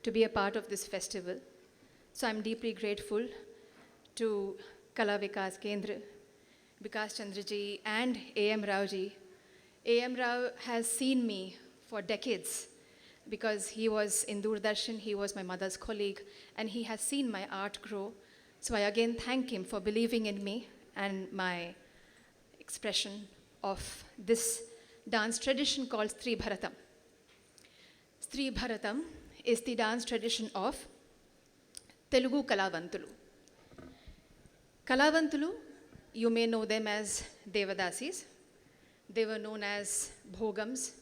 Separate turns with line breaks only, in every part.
to be a part of this festival. So I'm deeply grateful to Kala Vikas Kendra, Vikas Chandraji and A.M. Raoji. A.M. Rao has seen me for decades because he was in Doordarshan, he was my mother's colleague, and he has seen my art grow. So I again thank him for believing in me and my expression of this dance tradition called Stree Bharatam. Stree Bharatam is the dance tradition of Telugu Kalavantulu. Kalavantulu, you may know them as Devadasis. They were known as Bhogams,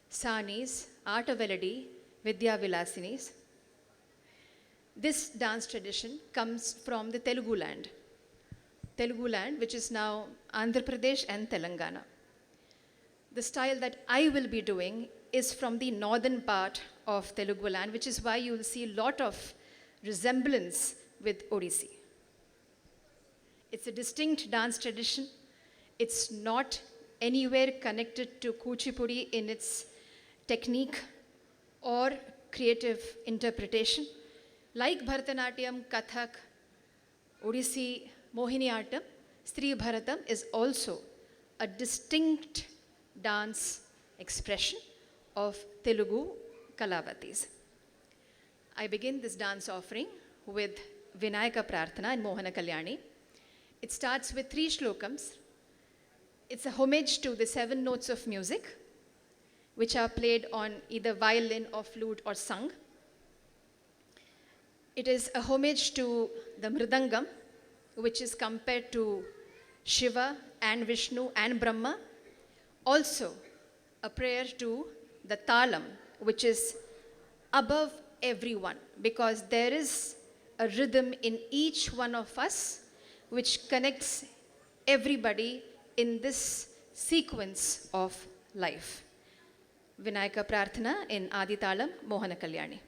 Sanis, Artaveladi, Vidya Vilasinis. This dance tradition comes from the Telugu land, which is now Andhra Pradesh and Telangana. The style that I will be doing is from the northern part of Telugu land, which is why you will see a lot of resemblance with Odissi. It's a distinct dance tradition. It's not anywhere connected to Kuchipudi in its technique or creative interpretation. Like Bharatanatyam, Kathak, Odissi, Mohiniyattam, Stree Bharatam is also a distinct dance expression of Telugu Kalavatis. I begin this dance offering with Vinayaka Prarthana and Mohana Kalyani. It starts with 3 shlokams. It's a homage to the 7 notes of music, which are played on either violin or flute or sung. It is a homage to the Mridangam, which is compared to Shiva and Vishnu and Brahma. Also, a prayer to the Talam, which is above everyone, because there is a rhythm in each one of us which connects everybody in this sequence of life. Vinayaka Prarthana in Adi Talam, Mohana Kalyani.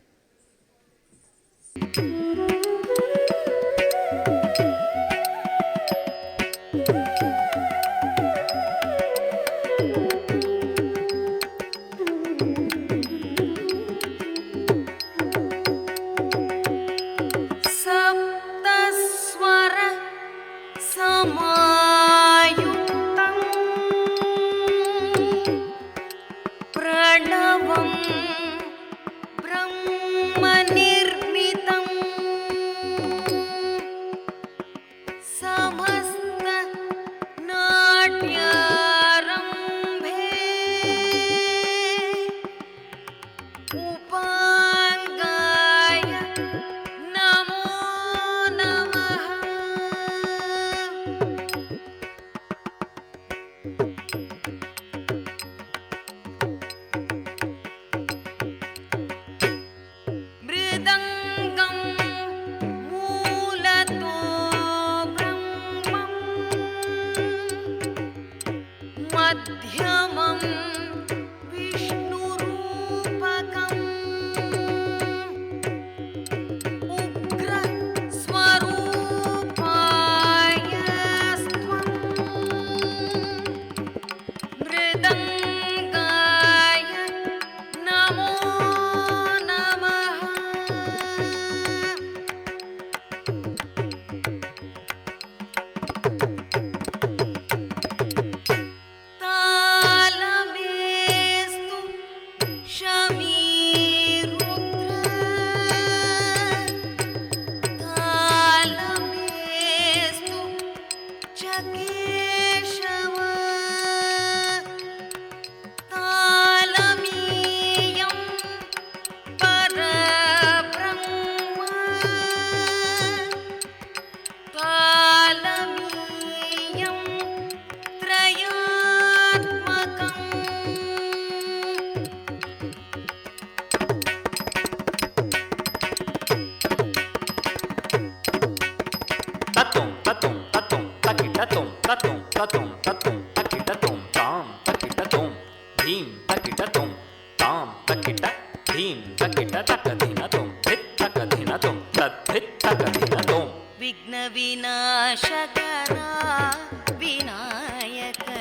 Vigna Vinashakara Vinayaka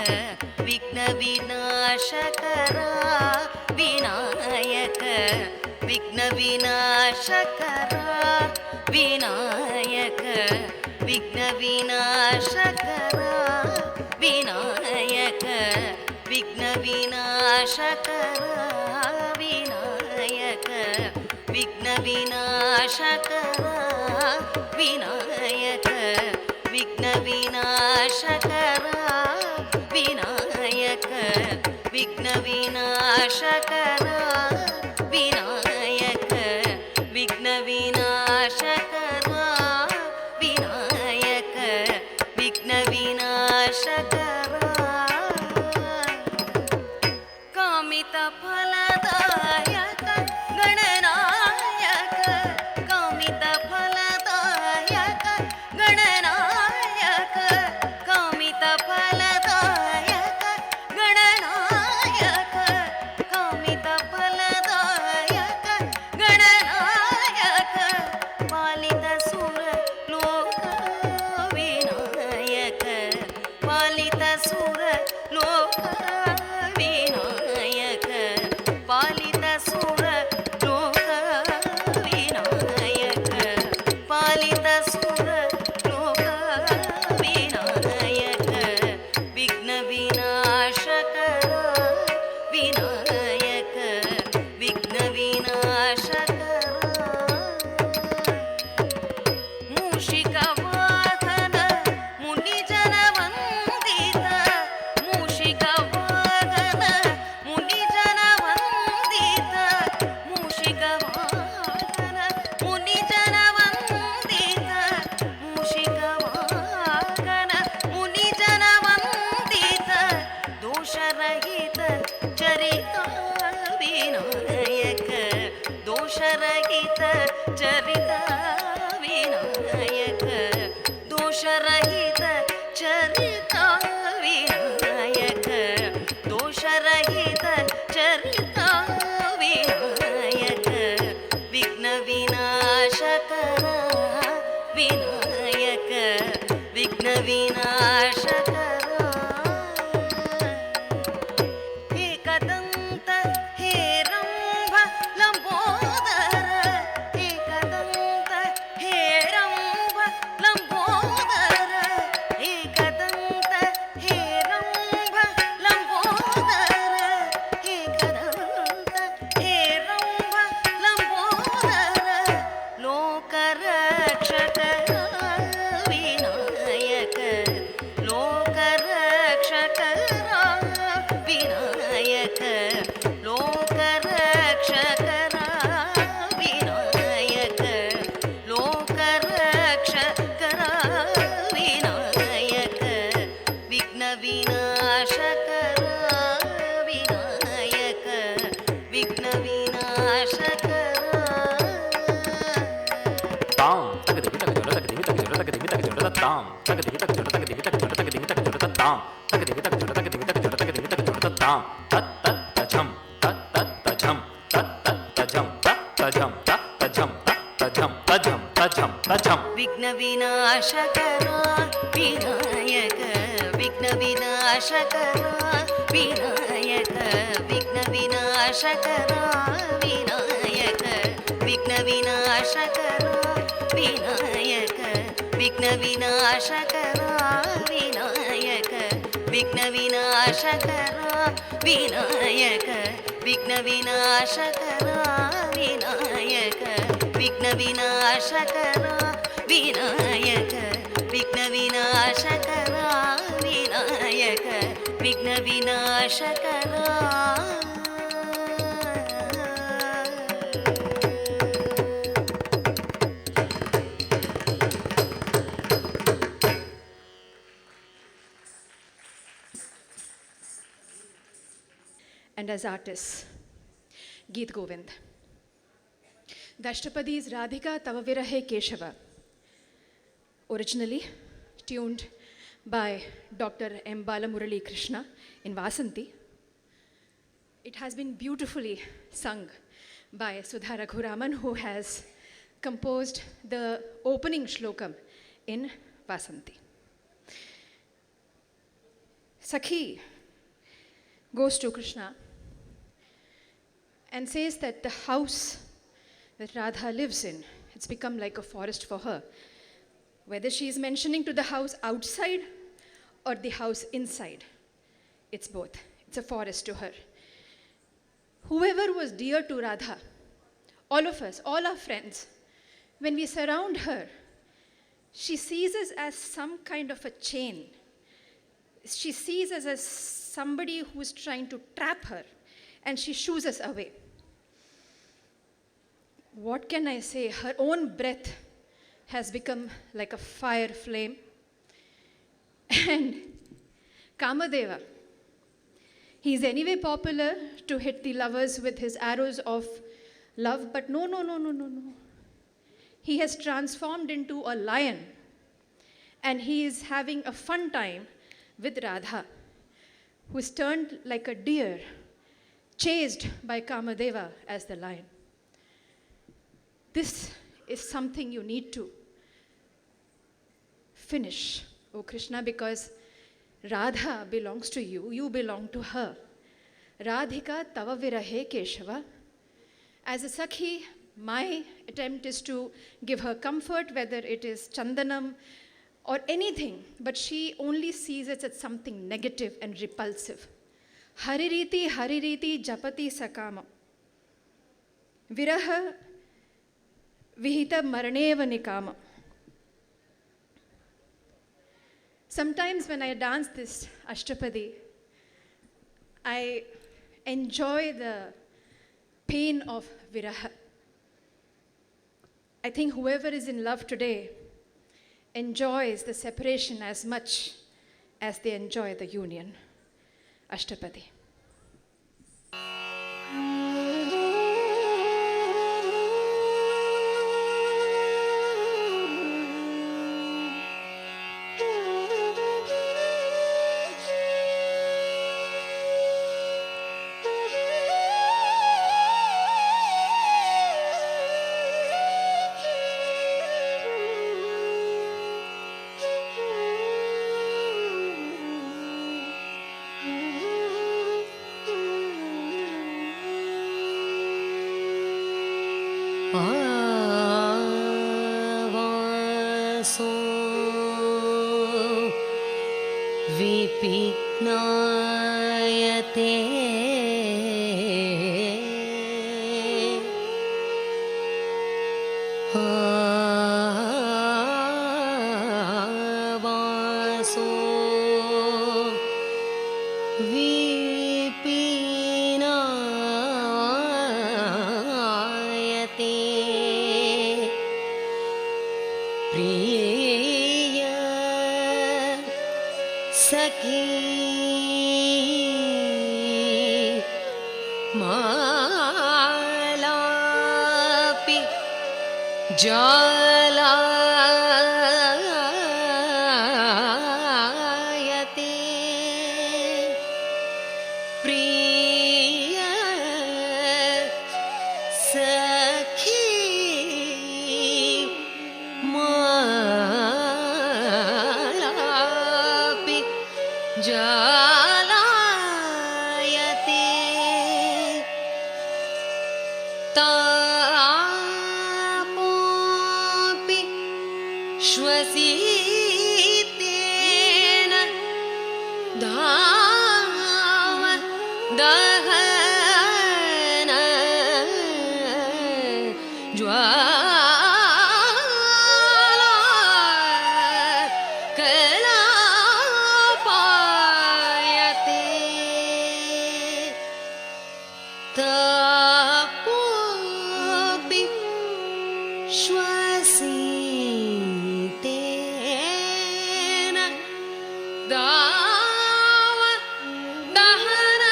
Vigna Vinashakara Vinayaka ವಿಘ್ನ ವಿನಾಶಕರ ವಿನಾಯಕ ವಿಘ್ನ ವಿನಾಶಕರ ವಿನಾಯಕ ವಿಘ್ನ ವಿನಾಶಕರ ವಿನಾಯಕ ವಿಘ್ನ ವಿನಾಶಕರ ವಿನಾಯಕ ವಿಘ್ನ ವಿನಾಶಕರ ವಿನಾಯಕ ವಿಘ್ನ ವಿನಾಶಕರ ವಿನಾಯಕ ವಿಘ್ನ ವಿನಾಶಕರ ವಿನಾಯಕ ವಿಘ್ನ ವಿನಾಶಕರ ಕಾಮಿತ ಫಲದಾಯಕ ಗಣನಾಯಕ ಕಾಮಿತ ಫಲದಾಯಕ ಗಣನಾಯಕ ಕಾಮಿತ ಫಲದಾಯಕ ಗಣನಾಯಕ ಕಾಮಿತ ಫಲದಾಯಕ ಗಣನಾಯಕ ಪಾಲಿತ ಸುರ ಲೋಕ ವಿನಾಯಕ ಪಾಲಿತ ಸುರ ಲೋಕ ವಿನಾಯಕ ಪಾಲಿತ ಸುರ ಲೋಕ ವಿನಾಯಕ ಪಾಲಿತ ಸುರ ಲೋಕ ವಿನಾಯಕ ವಿಘ್ನ ವಿನಾಶಕರ ವಿನಾಯಕ ವಿಘ್ನ ವಿನಾಶಕರ ಮೂಷಿಕ ವಾಹನ ಮುನಿಜನ ವಂದಿತ ಮೂಷಿಕ ವಾಹನ ಮುನಿಜನ ವಂದಿತ ಮೂಷಿಕ ವಾಹನ ಮುನಿಜನ ವಂದಿತ ಮೂಷಿಕ ವಾಹನ ಮುನಿಜನ ವಂದಿತ ದೋಷರಹಿತ ಚರಿತ ವಿನಾಯಕ ದೋಷರಹಿತ ಚರಿತ ವಿನಾಯಕ ದೋಷರಹಿತ ಚರಿತ ವಿನಾಯಕ ದೋಷರಹಿತ ಚರಿತ ವಿನಾಯಕ ವಿಘ್ನ ವಿನಾಶಕರ ವಿನಾಯಕ ವಿಘ್ನ ವಿನಾಶಕರ ಏಕದಂತ ಹೇರಂಬ ಲಂಬೋದರ ಏಕದಂತ ಹೇರಂಬ ಲಂಬೋದರ ಏಕದಂತ ಹೇರಂಬ ಲಂಬೋದರ ಏಕದಂತ ಹೇರಂಬ ಲಂಬೋದರ ಲೋಕರಕ್ಷಕರ ವಿನಾಯಕ ಲೋಕರಕ್ಷಕರ ವಿನಾಯಕ ಲೋಕರಕ್ಷಕರ ವಿನಾಯಕ ಲೋಕರಕ್ಷಕರ ವಿನಾಯಕ ವಿಘ್ನ ವಿನಾಶಕರ ವಿನಾಯಕ ವಿಘ್ನ ವಿನಾಶಕರ
ತಾಂ ತಗದಿವಿ ತಗಜೊಡ ತಗದಿವಿ ತಗಜೊಡ ತಗದಿವಿ ತಗಜೊಡ ತಾಂ ತಗದಿವಿ ತಗಜೊಡ ತಗದಿವಿ ತಗಜೊಡ ತಗದಿವಿ ತಗಜೊಡ ತಾಂ ತಗದಿವಿ ತಗಜೊಡ ತಗದಿವಿ ತಗಜೊಡ ತಗದಿವಿ ತಗಜೊಡ ತಾಂ ತತ್ ತತ್ ತಜಂ ತತ್ ತತ್ ತಜಂ ತತ್ ತತ್ ತಜಂ ತತ್ ತಜಂ ತತ್ ತಜಂ ತತ್ ತಜಂ ತಜಂ ತಜಂ ತಜಂ
ವಿಘ್ನ ವಿನಾಶಕರ ವಿನಾಯಕ ವಿಘ್ನ ವಿನಾಶಕರ ವಿನಾಯಕ ವಿಘ್ನ ವಿನಾಶಕರ ವಿನಾಯಕ ವಿಘ್ನ ವಿನಾಶಕರ ವಿನಾಯಕ ವಿಘ್ನ ವಿನಾಶಕರ ವಿನಾಯಕ ವಿಘ್ನ ವಿನಾಶಕರ ವಿನಾಯಕ ವಿಘ್ನ ವಿನಾಶಕರ ವಿನಾಯಕ ವಿಘ್ನ ವಿನಾಶಕರ ವಿನಾಯಕ ವಿಘ್ನ ವಿನಾಶಕರ ವಿನಾಯಕ ವಿಘ್ನ ವಿನಾಶಕರ
and as artists, Geet Govind. The Ashtapadi is Radhika Tava Virahe Keshava, originally tuned by Dr. M. Balamurali Krishna in Vasanti. It has been beautifully sung by Sudha Raghuraman, who has composed the opening shlokam in Vasanti. Sakhi goes to Krishna and says that the house that Radha lives in. It's become like a forest for her. Whether she is mentioning to the house outside or the house inside, it's both. It's a forest to her. Whoever was dear to Radha, all of us, all our friends, when we surround her, she sees us as some kind of a chain. She sees us as somebody who is trying to trap her, and she shoos us away. What can I say? Her own breath has become like a fire flame. And Kamadeva, he is anyway popular to hit the lovers with his arrows of love, but no. He has transformed into a lion, and he is having a fun time with Radha, who is turned like a deer, chased by Kamadeva as the lion. This is something you need to finish, O Krishna, because Radha belongs to you, you belong to her. Radhika tava virahe Keshava. As a Sakhi, my attempt is to give her comfort, whether it is Chandanam or anything, but she only sees it as something negative and repulsive. Haririti japati sakama. Viraha vihita maraneva nikama. Sometimes when I dance this Ashtapadi, I enjoy the pain of viraha. I think whoever is in love today enjoys the separation as much as they enjoy the union. Ashtapadi.
आवासो विपिघ्नायते आवासो विपिनायते प्रिय सखी मालापि जालायते प्रिय सखी मालापि जालायते तापोऽपि श्वसितेन धाम दहन ज्वाला कलापायते तापोऽपि श्वसितेन दाव दहन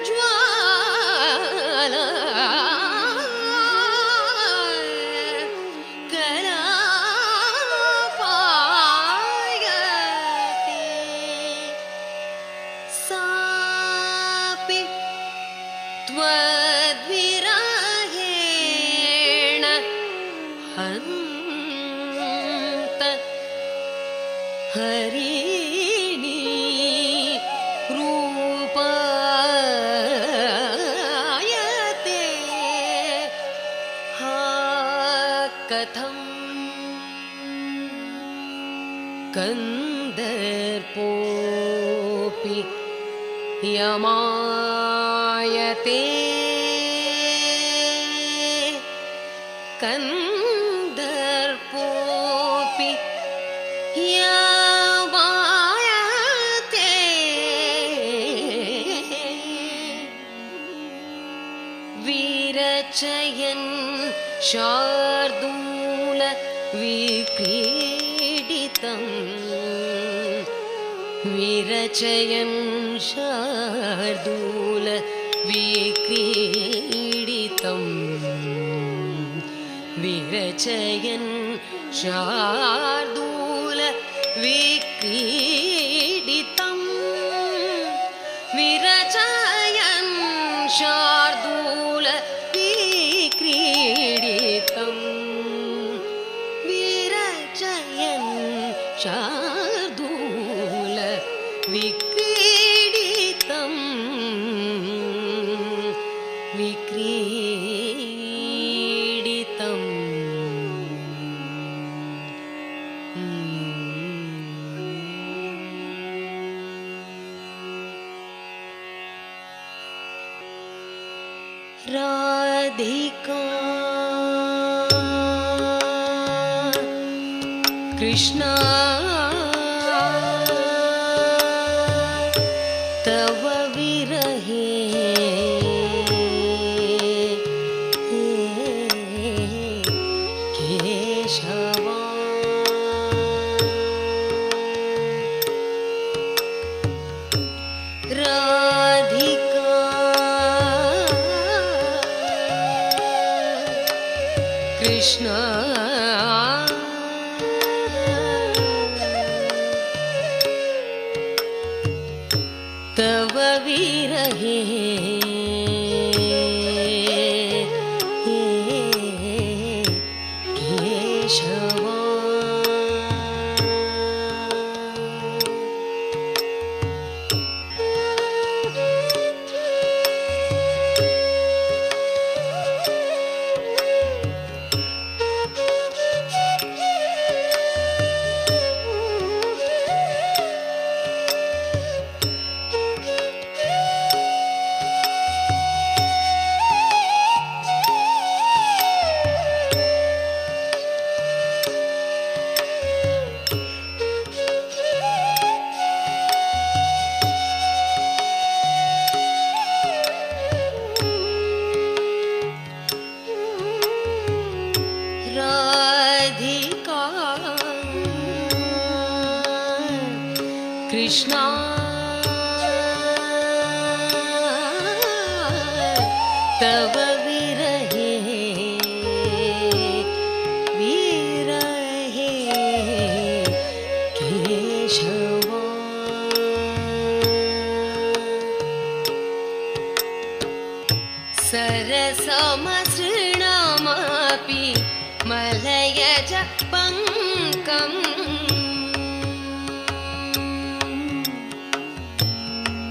ज्वाला कलापायते सापि त्वद्विरहेण हन्त हरिणी रूपायते हा कथं कन्दर्पोऽपि यमायते कन्दर्पोऽपि यमायते विरचयन् शार्दूल विक्रीडितम् विरचयन् शार्दूल विक्रीडितम् विरचयन् शार्दूल विक्रीडितम् विरचयन् शार्दूल विक्रीडितम् विरचयन् शार्दूल विक्रीडितम् विक्रीडितम् राधिका कृष्णा तव विरहे केशवा राधिका कृष्णा तव विरहे केशवा राधिका कृष्णा तव विरहे विरहे केशवा सरसमसृणामपि मलयज पङ्कम्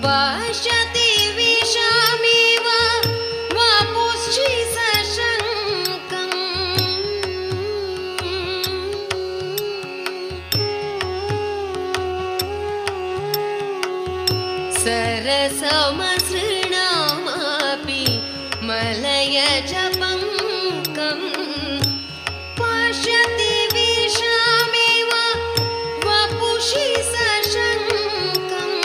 पश्यति विशामिव वपुश्चि सशङ्कम् सरसमसृणामपि मलयज पङ्कम् पश्यति विशामिव वपुषि सशङ्कम्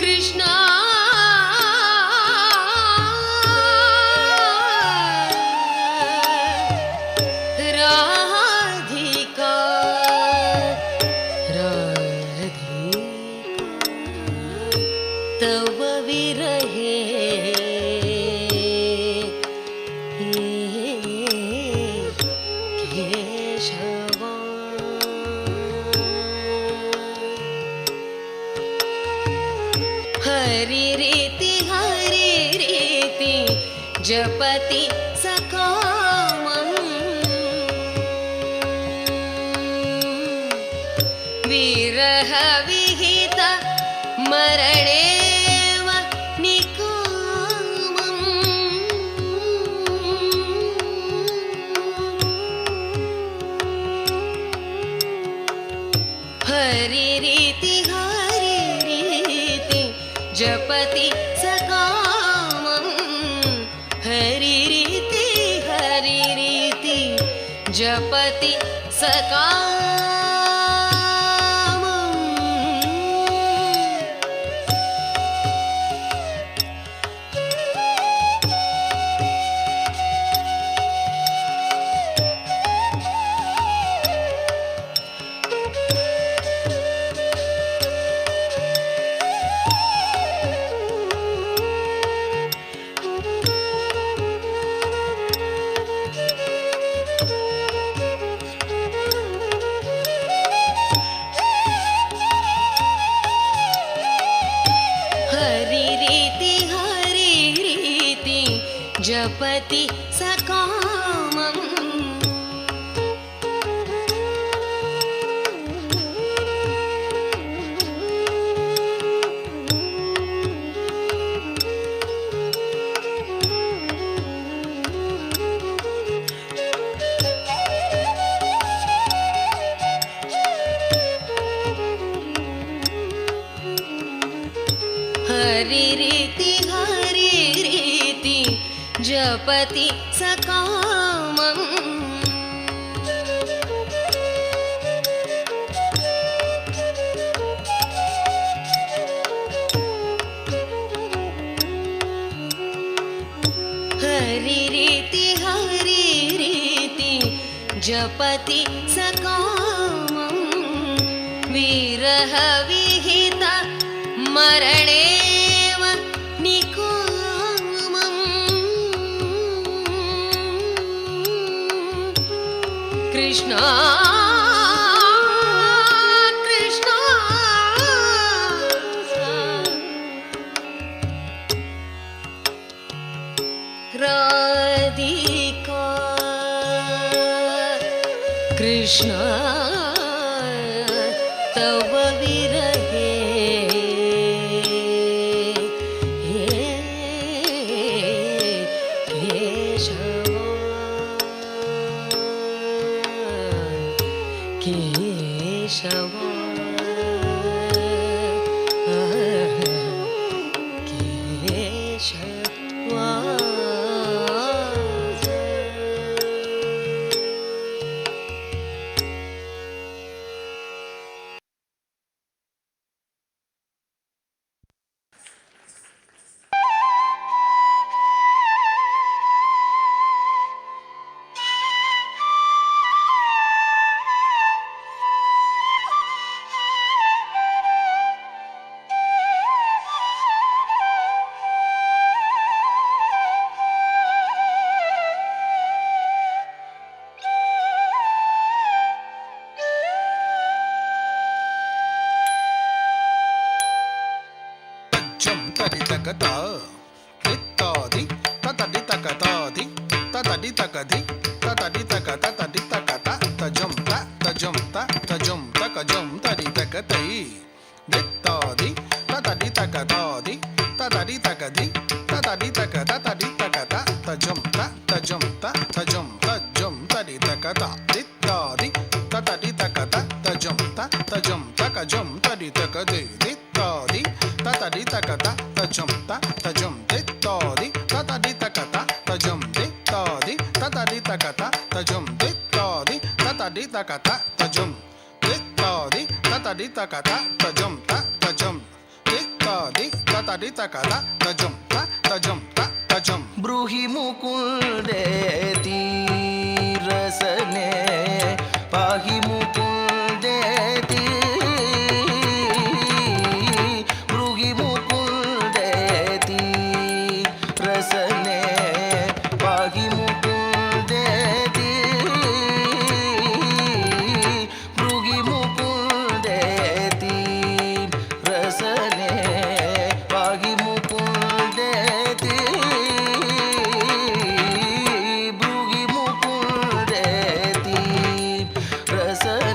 कृष्णा राधिका तव विरहे केशवा हरिरीति जपति सकामम् विरह विहित मरणे जपति सकामं हरिरीति हरिरीति जपति सकामम् जपति सकामम् हरिरीति हरिरीति जपति सकामम् हरिरीति हरिरीति जपति सकामम् विरह विहित मरणेव निकामम् कृष्णा कृष्णा राधिका कृष्णा तव विरहे केशवा केशवा
తరితకతా తిత్తాది తతడి తకతాది తతడి తకది తతడి తకత తడి తకత తజం తజం తకజం తరితకతై తిత్తాది తతడి తకతాది తతడి తకది తతడి తకత తడి తకత తజం తజం తరితకత తిత్తాది తతడి తకత తజం తకజం తరితకదే తిత్తాది తతడి తకత తజం తిత్తాది తతడి తకత తజం తిత్తాది తతడి తకత తజం తిత్తాది తతడి తకత తజం తిత్తాది తతడి తకత తజం తిత్తాది తతడి తకత తజం
ब्रूहि मुकुन्देति रसने पाहि मुकुन्देति ब्रूहि मुकुन्देति रसने पाहि मुकुन्देति ब्रूहि मुकुन्देति रसने पाहि मुकुन्देति ब्रूहि मुकुन्देति रसने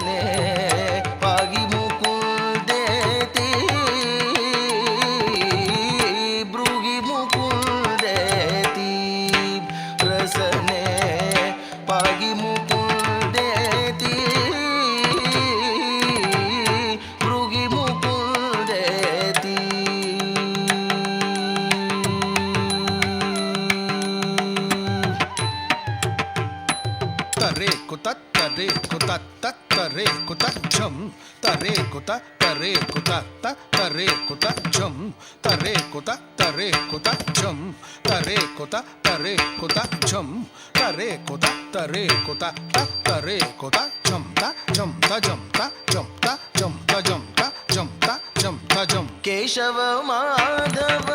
ಕುತ ತರೆ ಕುತ ತ ತರೆ ಕುತ ಝಂ ತರೆ ಕುತ ತರೆ ಕುತ ಝಂ ತರೆ ಕುತ ತರೆ ಕುತ ಝಂ ತರೆ ಕುತ ತರೆ ಕುತ ತ ತರೆ ಕುತ ಝಂ ತ ಝಂ ತ ಝಂ ತ ಝಂ ತ ಝಂ ತ ಝಂ ತ ಝಂ ತ ಝಂ ತ ಝಂ
ಕೇಶವ ಮಾಧವ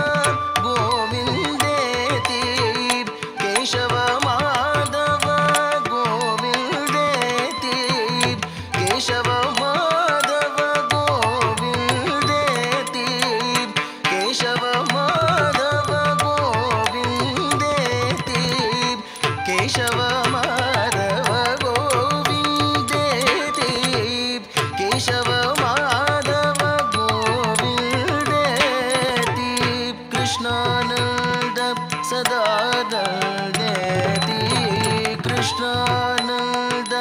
ಗೋವಿಂದೇತಿ ಕೇಶವ ಮಾಧವ ಗೋವಿಂದೇತಿ ಕೇಶವ ಮಾಧವ ಗೋವಿಂದೇತಿ ಕೇಶವ ಮಾಧವ ಗೋವಿಂದೇತಿ ಕೇಶವ ಮಾಧವ ಗೋವಿಂದೇತಿ ಕೇಶವ ಮಾಧವ ಗೋವಿಂದೇತಿ ಕೃಷ್ಣಾನಂದ ಸದಾನಂದೇತಿ ಕೃಷ್ಣಾನಂದ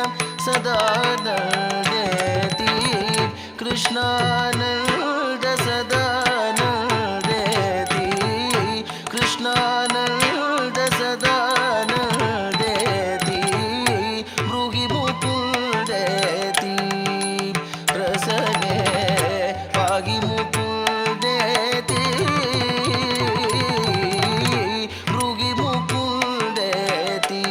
ಸದಾನಂದೇತಿ ಕೃಷ್ಣಾನಂದ ಸದಾನಂದೇತಿ ಕೃಷ್ಣಾನಂದ ಸದಾನಂದೇತಿ ಮೃಗಿ ಮುಕುಂದೇತಿ ರಸನೆ ವಾಗಿ ಮುಕುಂದೇತಿ ಮೃಗಿ ಮುಕುಂದೇತಿ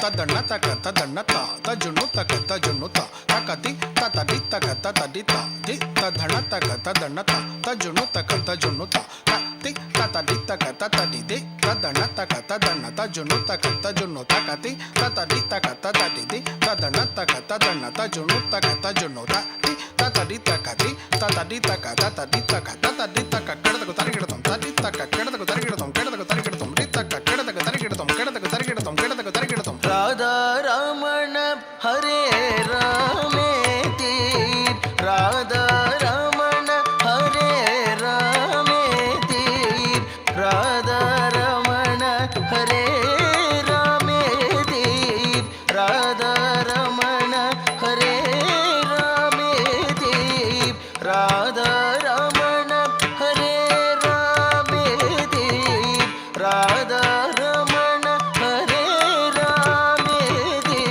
ತದಣ್ಣ ತಕ ತದಣ್ಣ ತ ತಜುನು ತಕ ತಜುನು ತ ತಕತಿ ತತಡಿ ತಕ ತತಡಿ ತ ದಿ ತದಣ್ಣ ತಕ ತದಣ್ಣ ತ ತಜುನು ತಕ ತಜುನು ತ ತತಿ ತತಡಿ ತಕ ತತಡಿ ದಿ ತದಣ್ಣ ತಕ ತದಣ್ಣ ತಜುನು ತಕ ತಜುನು ತಕತಿ ತತಡಿ ತಕ ತತಡಿ ದಿ ತದಣ್ಣ ತಕ ತದಣ್ಣ ತಜುನು ತಕ ತಜುನು ತ ತಿ ತತಡಿ ತಕತಿ ತತಡಿ ತಕ ತತಡಿ ತಕ ತತಡಿ ತಕ ಕೆಡದಕು ತರಿಗಿಡತಂ ತಡಿ ತಕ ಕೆಡದಕು ತರಿಗಿಡತಂ ಕೆಡದಕು ತರಿಗಿಡತಂ ದಿ ತಕ ಕೆಡದಕು ತರಿಗಿಡತಂ ಕೆಡದಕು ತರಿಗಿಡತಂ ಕೆಡದಕು ತರಿಗಿಡತಂ
ರಾಧಾ ರಮಣ ಹರೇ ರಾಮೇತಿ ರಾಧಾ ರಮಣ ಹರೇ ರಾಮೇತಿ ರಾಧಾ ರಮಣ ಹರೇ ರಾಮೇತಿ ರಾಧಾ ರಮಣ ಹರೇ ರಾಮೇತಿ ರಾಧಾ ರಮಣ ಹರೇ ರಾಮೇತಿ ರಾಧಾ ರಮಣ ಹರೇ ರಾಮೇತಿ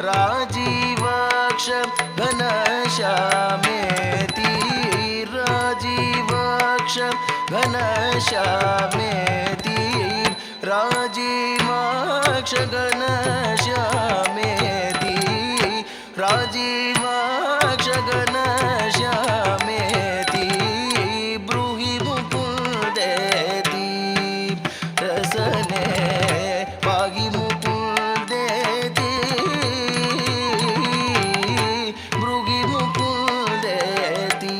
ರಾಜೀವಾಕ್ಷ ಘನಶ್ಯಾಮೇತಿ ರಾಜೀವಾಕ್ಷ ಘನಶ್ಯಾಮೇತಿ ರಾಜೀವಾಕ್ಷ ಘನಶ್ಯಾಮೇತಿ ರಾಜೀವಾಕ್ಷ ಘನಶ್ಯಾಮೇತಿ ಬ್ರೂಹಿ ಮುಕುಂದೇತಿ ರಸನೆ ವಾಗಿ ಮುಕುಂದೇತಿ ಬ್ರೂಹಿ ಮುಕುಂದೇತಿ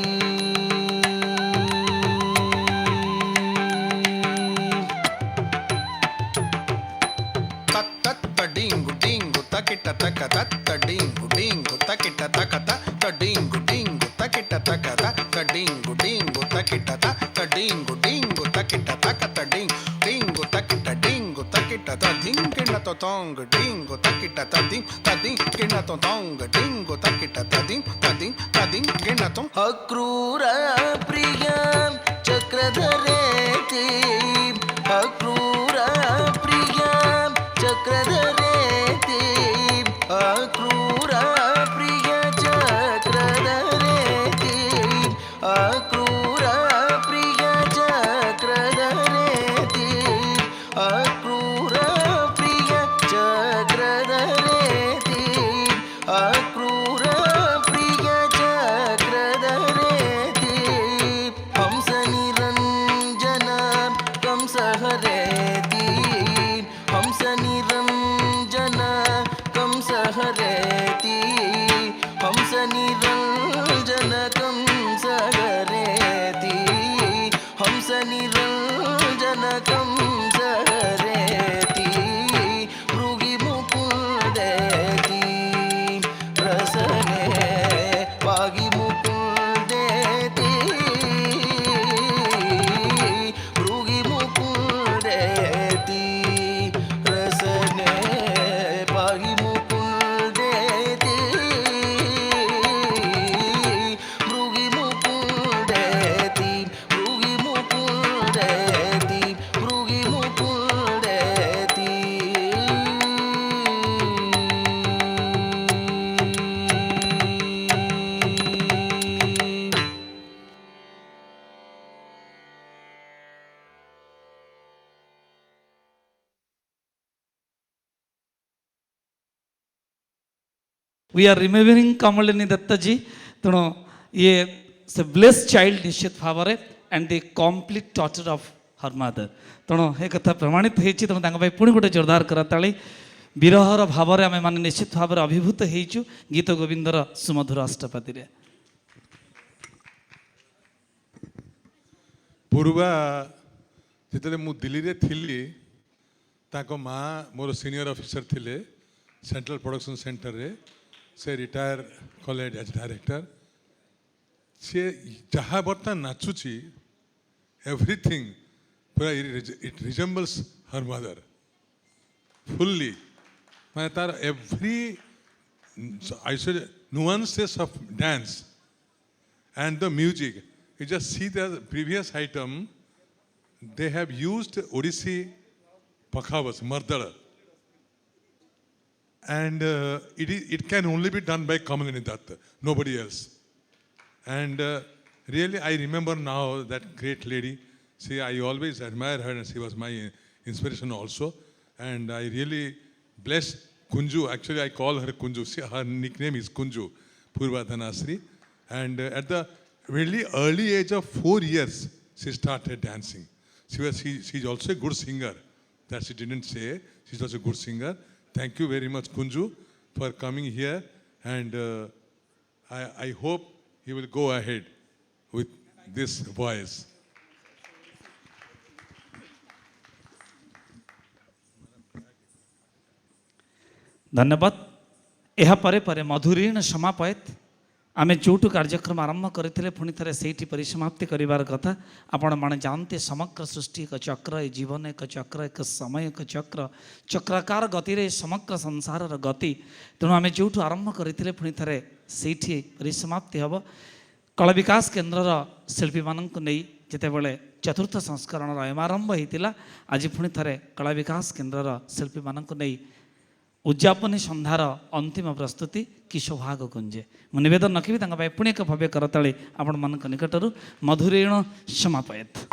ತತ್ತಡಿಂಗು ಡಿಂಗು ತಕಿಟ ತಕ ತತ್ತಡಿಂಗು ಡಿಂಗು ತಕಿಟ ತಕ ತಡಿಂಗು ಡಿಂಗು ತಕಿಟ ತಕ ತಡಿಂಗು ಡಿಂಗು ತಕಿಟ ತಡಿಂಗು ಡಿಂಗು ತಕಿಟ ತಕ ತಡಿಂಗು ಡಿಂಗು ತಕಿಟ ಡಿಂಗು ತಕಿಟ ತದಿಂಗಿಣ ತೊಂಗ್ ಡಿಂಗು ತಕಿಟ ತದಿಂಗಿಣ ತೊಂಗ್ ಡಿಂಗು ತಕಿಟ ತದಿಂಗಿಣ ತೊಂ
ಅಕ್ರೂರ ಪ್ರಿಯ ಚಕ್ರಧರೇತಿ ಅಕ್ರೂರ ಪ್ರಿಯ ಚಕ್ರಧರೇತಿ ಅಕ್ರೂರ ಪ್ರಿಯ ಚಕ್ರಧರೇತಿ ಅಕ್ರೂರ ಪ್ರಿಯ ಚಕ್ರಧರೇತಿ ಅಕ್ರೂರ ಪ್ರಿಯ ಚಕ್ರಧರೇತಿ ಅಕ್ರೂರ ಪ್ರಿಯ ಚಕ್ರಧರೇತಿ ಹಂಸ ನಿರಂಜನ
वी आर रिमेम्बरिंग कमलिनी दत्त जी तेणु ये से ब्लेस चाइल्ड निश्चित भाव में and the complete torture of her mother तेणु ये कथा प्रमाणित होती तेणु पुणी गोटे जोरदार करताली विरहर भाव में आम मैंने निश्चित भाव में अभिभूत होइचु गीत गोविंदर सुमधुर अष्टपदी रे।
पूर्वा जिते मु दिल्ली रे थिली ताको माँ मोर सीनियर ऑफिसर थिले सेंट्रल प्रोडक्शन सेंटर रे से रिटायर कॉलेज एज डायरेक्टर सी जहाँ बर्तमान नाचुची एवरीथिंग पूरा इट रिजेम्बल्स हर मदर फुल्ली मैं तार एवरी आई से nuances of dance and the music. You just see the previous item, they have used Odissi Pakhavas, Mardala. And it can only be done by Kamalini Datta, nobody else. And really, I remember now that great lady. See, I always admire her and she was my inspiration also. And I really bless Kunju. Actually, I call her Kunju. See, her nickname is Kunju, Purva Dhanasri. And at the really early age of 4 years, she started dancing. She's also a good singer. That she didn't say. She's also a good singer. Thank you very much, Kunju, for coming here. And I hope you will go ahead with this voice.
धन्यवाद। यह परे परे मधुरीण समापयत आमे जोटू कार्यक्रम आरंभ करते पुणी थे से परिसमाप्ति करार कथा आपण मैंने जानते समग्र सृष्टि एक चक्र ए जीवन एक चक्र एक समय एक चक्र चक्राकार गति रे समग्र संसार गति तेणु आमे जोटू आरंभ करते पुणी थे से परिसमाप्ति हम कला विकास केन्द्र शिल्पी मानक नहीं जितेबले चतुर्थ संस्करण एमारंभ होता आज पुणी थे कला विकास केन्द्र शिल्पी मानक नहीं उद्यापनी संधार अंतिम प्रस्तुति कि सौभाग कुंजे मु नवेदन रखी पुणी एक भव्य करताली आपण मान निकटर मधुरेण समापयत।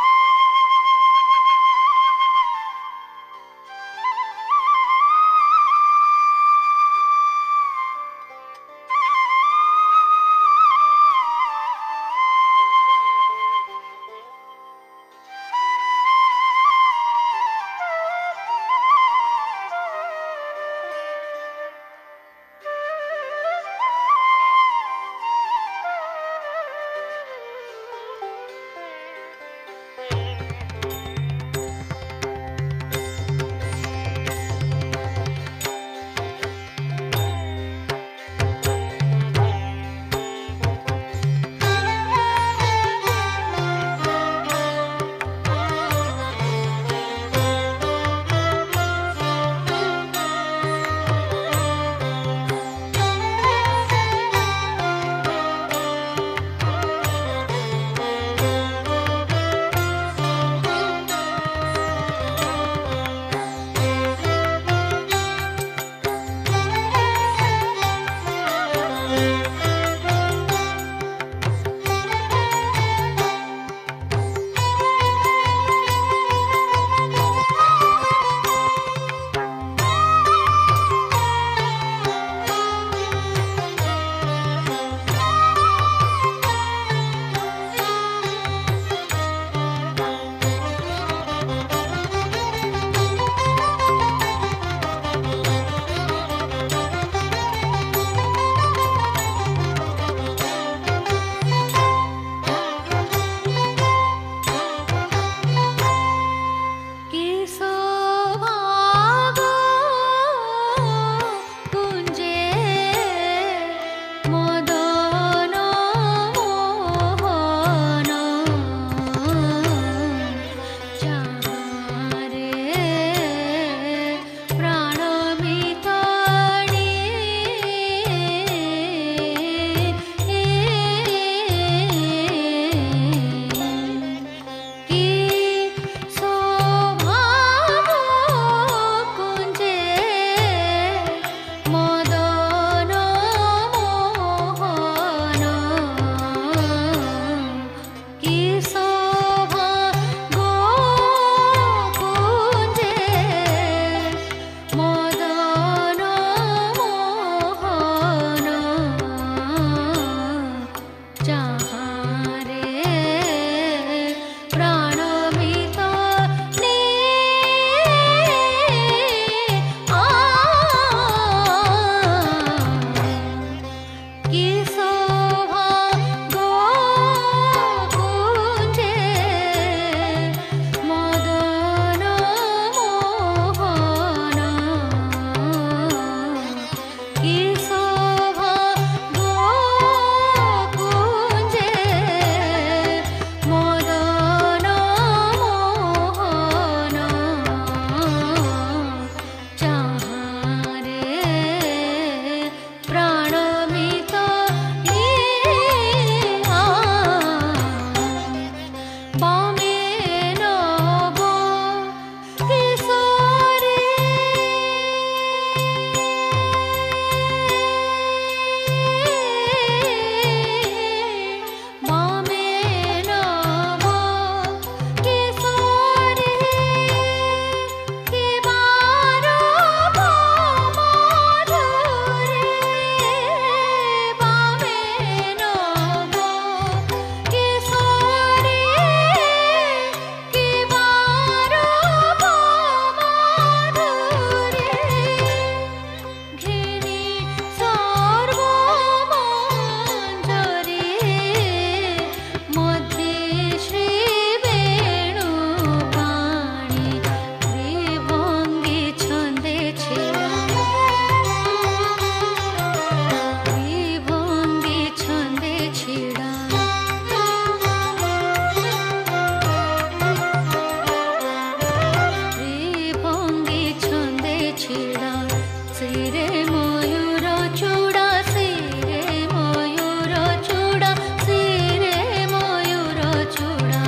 ଶିରେ ମୟୂର ଚୂଡ଼ା ଶିରେ ମୟୂର ଚୂଡ଼ା ଶିରେ ମୟୂର ଚୂଡ଼ା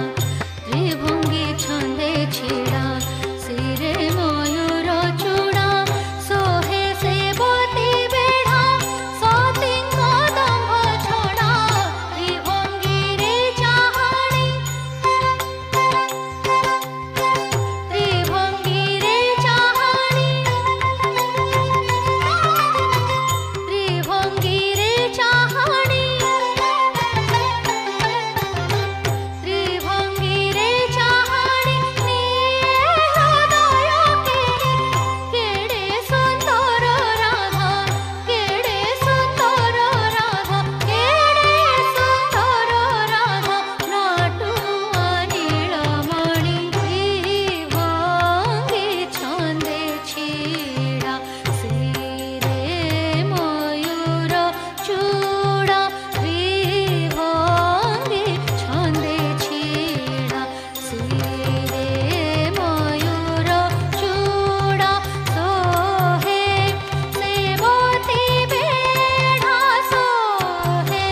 ତ୍ରିଭଙ୍ଗୀ ଛନ୍ଦେ ଛିଡ଼ା ଶିରେ ମୟୂର ଚୂଡ଼ା सोहे सेवती बेढ़ा सतींग दंभ छोड़ा त्रिभंगी रे चाहाणी त्रिभंगी रे चाहाणी त्रिभंगी रे चाहाणी त्रिभंगी रे चाहाणी हृदय केड़े सुंदर राधा केड़े सुंदर राधा केड़े सुंदर राधा नाटुआ नीलमणि त्रिभंगी छंदे छीड़ा शिरे मयूर चूड़ा त्रिभंगी छंदे छीड़ा शिरे मयूर चूड़ा सोहे सेवती बेढ़ा सोहे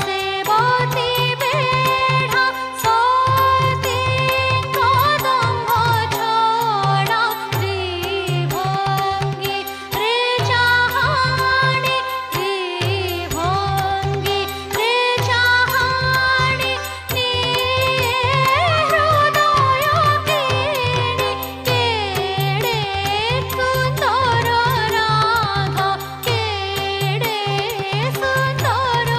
सेवती बेढ़ा सतींग दंभ छोड़ा त्रिभंगी रे चाहाणी त्रिभंगी रे चाहाणी हृदय केड़े सुंदर राधा केड़े सुंदर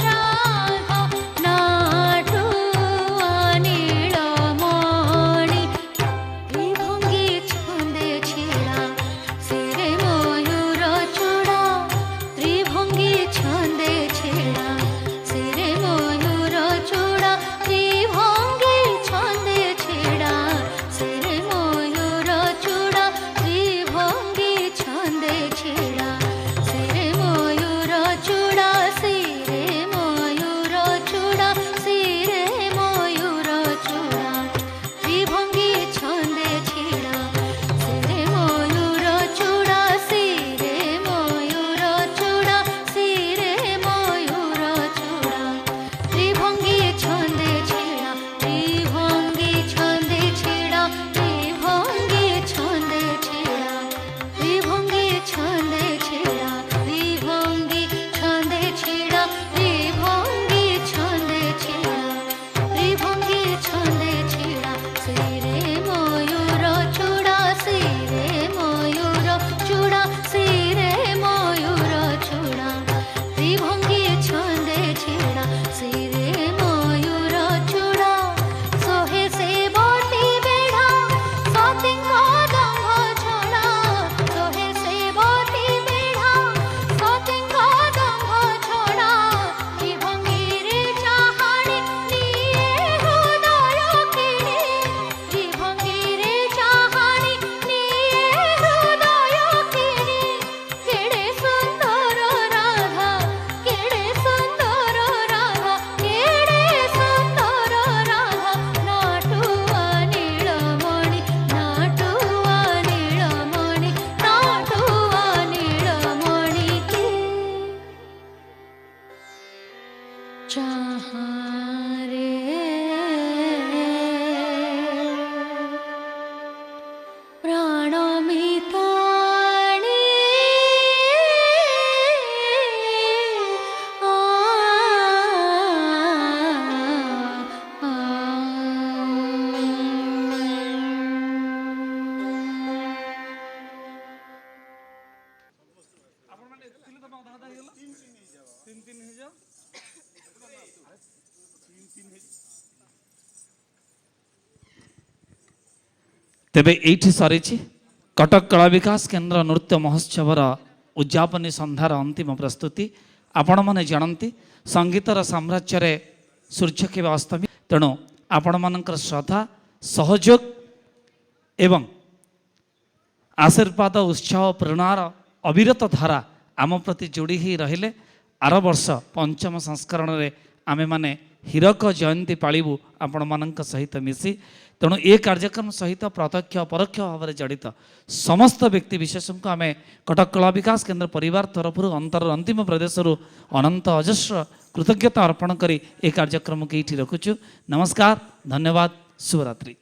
राधा नाटुआ नीलमणि त्रिभंगी छंदे छीड़ा शिरे मयूर चूड़ा त्रिभंगी छंदे छीड़ा शिरे मयूर चूड़ा त्रिभंगी छंदे छीड़ा शिरे मयूर चूड़ा त्रिभंगी छंदे छीड़ा शिरे मयूर चूड़ा शिरे मयूर चूड़ा शिरे मयूर चूड़ा त्रिभंगी छंदे छीड़ा शिरे मयूर चूड़ा शिरे मयूर चूड़ा शिरे मयूर चूड़ा त्रिभंगी छंदे छीड़ा त्रिभंगी छंदे छीड़ा त्रिभंगी छंदे छीड़ा त्रिभंगी छंदे छीड़ा त्रिभंगी छंदे छीड़ा त्रिभंगी छंदे छीड़ा त्रिभंगी छंदे छीड़ा शिरे मयूर चूड़ा शिरे मयूर चूड़ा शिरे मयूर चूड़ा त्रिभंगी छंदे छीड़ा शिरे मयूर चूड़ा सोहे सेवती बेढ़ा सतींग दंभ छोड़ा सोहे सेवती बेढ़ा सतींग दंभ छोड़ा त्रिभंगी रे चाहाणी हृदय त्रिभंगी रे चाहाणी हृदय केड़े सुंदर राधा केड़े सुंदर राधा केड़े सुंदर राधा नाटुआ नीलमणि नाटुआ नीलमणि नाटुआ नीलमणि के चाहारे प्राणमिताणि
ତେବେ ଏଇଠି ସରିଛି କଟକ କଳା ବିକାଶ କେନ୍ଦ୍ର ନୃତ୍ୟ ମହୋତ୍ସବର ଉଦ୍ଯାପନୀ ସନ୍ଧ୍ୟାର ଅନ୍ତିମ ପ୍ରସ୍ତୁତି। ଆପଣମାନେ ଜାଣନ୍ତି ସଙ୍ଗୀତର ସାମ୍ରାଜ୍ୟରେ ସୂର୍ଯ୍ୟ କେବେ ଅସ୍ତମୀ, ତେଣୁ ଆପଣମାନଙ୍କର ଶ୍ରଦ୍ଧା ସହଯୋଗ ଏବଂ ଆଶୀର୍ବାଦ ଉତ୍ସାହ ପ୍ରେରଣାର ଅବିରତ ଧାରା ଆମ ପ୍ରତି ଯୋଡ଼ି ହୋଇ ରହିଲେ ଆର ବର୍ଷ ପଞ୍ଚମ ସଂସ୍କରଣରେ आमेमाने हीरक जयंती पाळिबु आपणमानंक सहित मिसी। तेणु ए कार्यक्रम सहित प्रत्यक्ष अपरोक्ष भाव में जड़ित समस्त व्यक्ति विशेष को आम कटक कला विकास केन्द्र परिवार तरफ अंतर अंतिम प्रदेश अनंत अजस्र कृतज्ञता अर्पण करी ए कार्यक्रम के रखुचु। नमस्कार, धन्यवाद, शुभरात्रि।